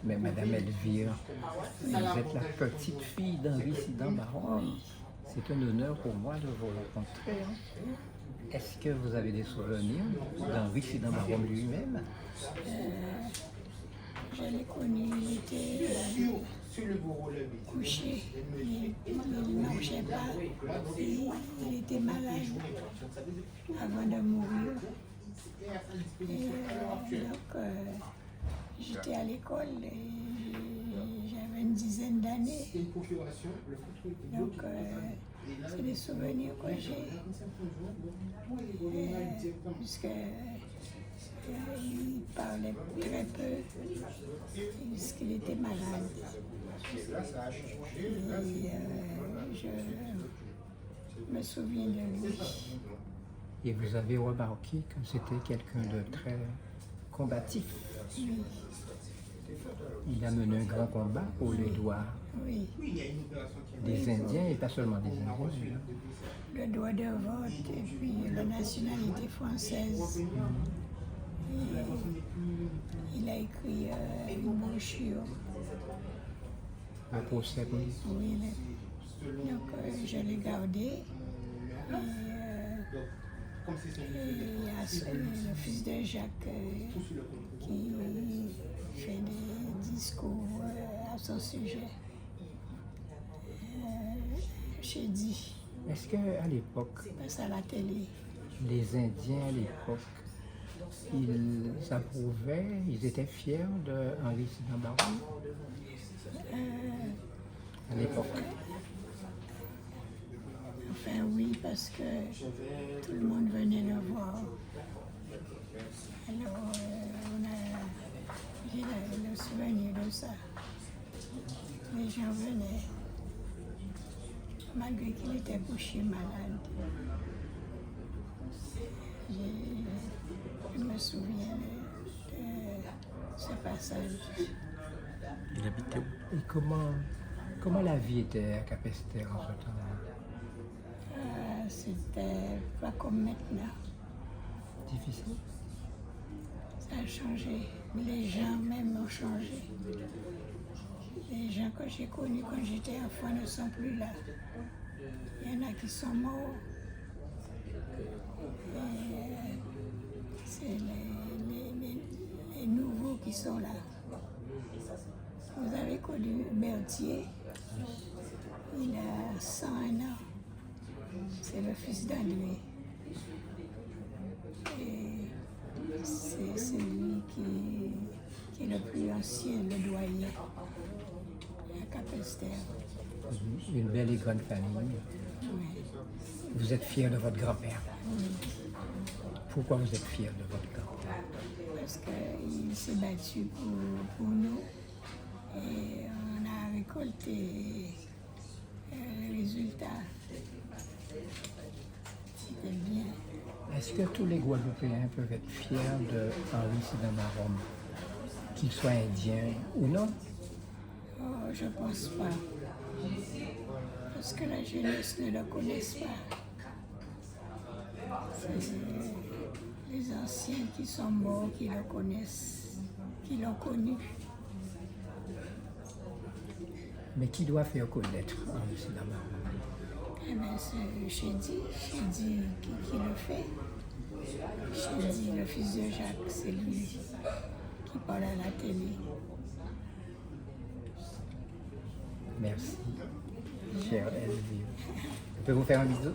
Mais Madame Elvire, vous êtes la petite fille d'Henri Sidan Baron. C'est un honneur pour moi de vous rencontrer. Est-ce que vous avez des souvenirs d'Henri Sidan Baron lui-même? Je l'ai connu, il était couché, il ne marchait pas, il était malade avant de mourir. J'étais à l'école, j'avais une dizaine d'années. Donc, c'est des souvenirs que j'ai. Puisque il parlait très peu, puisqu'il était malade. Et je me souviens de lui. Et vous avez remarqué que c'était quelqu'un de très combatif. Oui. Il a mené un grand combat pour les droits des Indiens et pas seulement des Indiens. Le droit de vote et puis la nationalité française. Et il a écrit une brochure. Un procès, oui. Oui, donc je l'ai gardé. Et il y a le fils de Jacques qui fait des discours à son sujet. J'ai dit. Est-ce qu'à l'époque, Passe à la télé. les Indiens à l'époque, ils approuvaient, ils étaient fiers de Henri Sidan Baron? À l'époque. Enfin oui, parce que tout le monde venait le voir. Alors, j'ai le souvenir de ça. Les gens venaient, malgré qu'il était couché malade. Je me souviens de ce passage. Il habitait où? Et comment la vie était à Capesterre en ce temps-là? C'était pas comme maintenant. Difficile? Ça a changé. Les gens même ont changé. Les gens que j'ai connus quand j'étais enfant ne sont plus là. Il y en a qui sont morts. C'est les nouveaux qui sont là. Vous avez connu Berthier, il a 101 ans. C'est le fils d'André. Et c'est lui qui est le plus ancien, le doyen à Capesterre. Une belle et grande famille. Oui. Vous êtes fier de votre grand-père. Oui. Pourquoi vous êtes fier de votre grand-père? Parce qu'il s'est battu pour nous et on a récolté les résultats. C'était bien. Est-ce que tous les Guadeloupéens peuvent être fiers de Henri Sidan Baron, qu'il soit indien ou non? Oh, je pense pas. Parce que la jeunesse ne le connaisse pas. C'est les anciens qui sont morts qui le connaissent, qui l'ont connu. Mais qui doit faire connaître Henri Sidan Baron? Eh bien, c'est Chédi qui le fait. Chédi, le fils de Jacques, c'est lui qui parle à la télé. Merci, chère Elvire. Je peux vous faire un bisou?